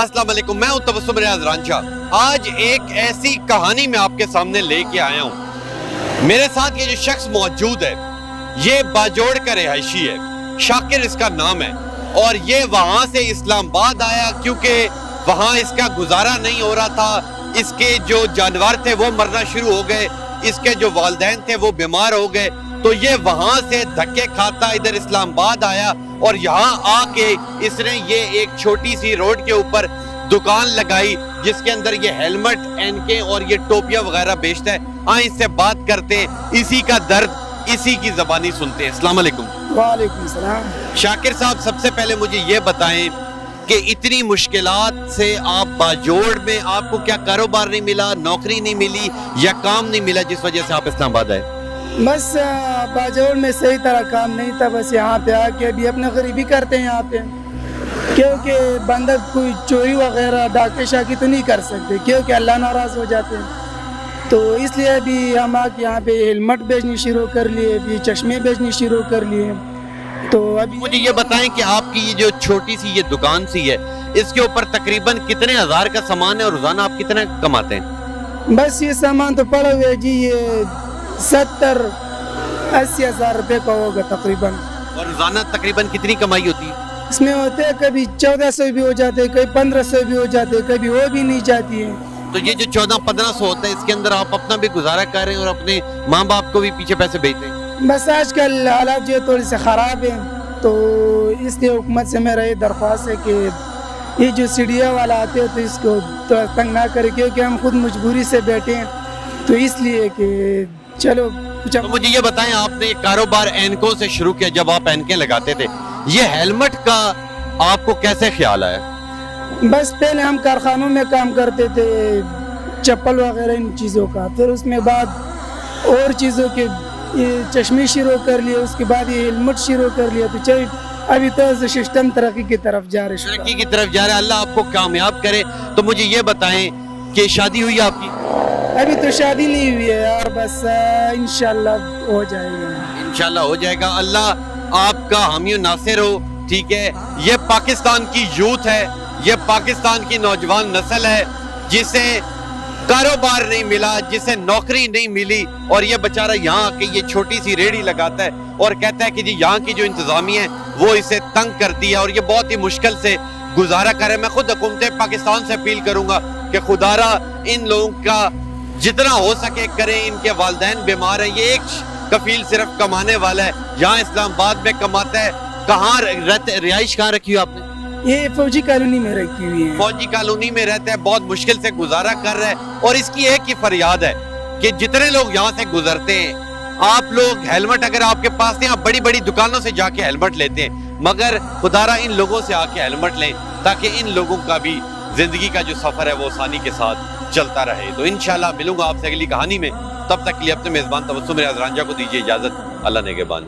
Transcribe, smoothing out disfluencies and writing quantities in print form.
अस्सलाम वालेकुम, मैं हूं तबस्सुम रियाज रांझा। आज एक ऐसी कहानी मैं आपके सामने लेके आया हूं। मेरे साथ ये जो शख्स मौजूद है ये बाजोड़ का रिहायशी है, शाकिर इसका नाम है, और ये वहां से इस्लामाबाद आया क्योंकि वहां इसका गुजारा नहीं हो रहा था। इसके जो जानवर थे वो मरना शुरू हो गए, इसके जो वालिदैन थे वो बीमार हो गए, तो ये वहां से धक्के खाता इधर इस्लामाबाद आया और यहाँ आके इसने ये एक छोटी सी रोड के ऊपर दुकान लगाई जिसके अंदर ये हेलमेट, एनके और ये टोपियां वगैरह बेचता है। आए इससे बात करते हैं, इसी का दर्द इसी की ज़बानी सुनते हैं। अस्सलाम वालेकुम। वालेकुम सलाम। शाकिर साहब, सबसे पहले मुझे ये बताएं कि इतनी मुश्किलात से आप बाजोड़ में, आपको क्या कारोबार नहीं मिला, नौकरी नहीं मिली या काम नहीं मिला जिस वजह से आप इस्लामाबाद आए? बस बाजोड़ में सही तरह काम नहीं था, बस यहाँ पे आके अभी अपना गरीबी करते हैं यहाँ पे, क्योंकि बंदा कोई चोरी वगैरह डाके शाकी तो नहीं कर सकते क्योंकि अल्लाह नाराज़ हो जाते हैं। तो इसलिए अभी हम आके यहाँ पे हेलमेट बेचनी शुरू कर लिए, अभी चश्मे बेचनी शुरू कर लिए। तो अभी मुझे ये बताएं कि आपकी ये जो छोटी सी ये दुकान सी है, इसके ऊपर तकरीबन कितने हज़ार का सामान है और रोजाना आप कितना कमाते हैं? बस ये सामान तो पड़ा हुआ है जी, ये 70-80 हज़ार रुपये का होगा तकरीबन। और रोजाना तकरीबन कितनी कमाई होती है? इसमें होते हैं कभी 1400 भी हो जाते हैं, कभी 1500 भी हो जाते हैं, कभी वो भी नहीं जाती है। तो ये जो 1400-1500 होता है इसके अंदर आप अपना भी गुजारा कर रहे हैं और अपने माँ बाप को भी पीछे पैसे भेजते हैं? बस आजकल हालात जो थोड़ी से ख़राब हैं, तो इसलिए हुकूमत से मेरा ये दरख्वास्त है कि ये जो सीढ़िया वाला आते हैं तो इसको तो तंग ना करे, क्योंकि हम खुद मजबूरी से बैठे हैं, तो इसलिए कि चलो कुछ। तो मुझे ये बताएं, आपने कारोबार एनकों से शुरू किया, जब आप एनकें लगाते थे, ये हेलमेट का आपको कैसे ख्याल आया? बस पहले हम कारखानों में काम करते थे, चप्पल वगैरह इन चीज़ों का, फिर उसमें बाद और चीज़ों के ये चश्मे शुरू कर लिए, उसके बाद ये हेलमेट शुरू कर लिया। तो चलिए अभी तो सिस्टम तरक्की की तरफ जा रहे हैं, तरक्की की तरफ जा रहा है, अल्लाह आपको कामयाब करे। तो मुझे ये बताएं कि शादी हुई आपकी? अभी तो शादी नहीं हुई है यार, बस इंशाल्लाह हो जाएगा। इंशाल्लाह हो जाएगा, अल्लाह आपका हामी नासिर हो। ठीक है, ये पाकिस्तान की यूथ है, ये पाकिस्तान की नौजवान नस्ल है जिसे कारोबार नहीं मिला, जिसे नौकरी नहीं मिली, और ये बेचारा यहाँ आके ये छोटी सी रेहड़ी लगाता है और कहता है कि जी यहाँ की जो इंतजामिया है वो इसे तंग करती है और ये बहुत ही मुश्किल से गुजारा करे। मैं खुद हुकूमत पाकिस्तान से अपील करूंगा कि खुदारा इन लोगों का जितना हो सके करें। इनके वालिदैन बीमार हैं, ये एक कफील सिर्फ कमाने वाला है, यहाँ इस्लामाबाद में कमाता है। कहाँ रहते, रिहाइश कहाँ रखी हो आपने? ये फौजी कॉलोनी में रखी हुई है। फौजी कॉलोनी में रहता है, बहुत मुश्किल से गुजारा कर रहा है, और इसकी एक ही फरियाद है कि जितने लोग यहाँ से गुजरते हैं, आप लोग हेलमेट अगर आपके पास नहीं, आप बड़ी बड़ी दुकानों से जाके हेलमेट लेते हैं, मगर खुदारा इन लोगों से आके हेलमेट लें ताकि इन लोगों का भी जिंदगी का जो सफर है वो आसानी के साथ चलता रहे। तो इंशाल्लाह मिलूंगा आपसे अगली कहानी में, तब तक के लिए अपने मेजबान तबस्सुम रियाज रांझा को दीजिए इजाजत। अल्लाह नेगहबान।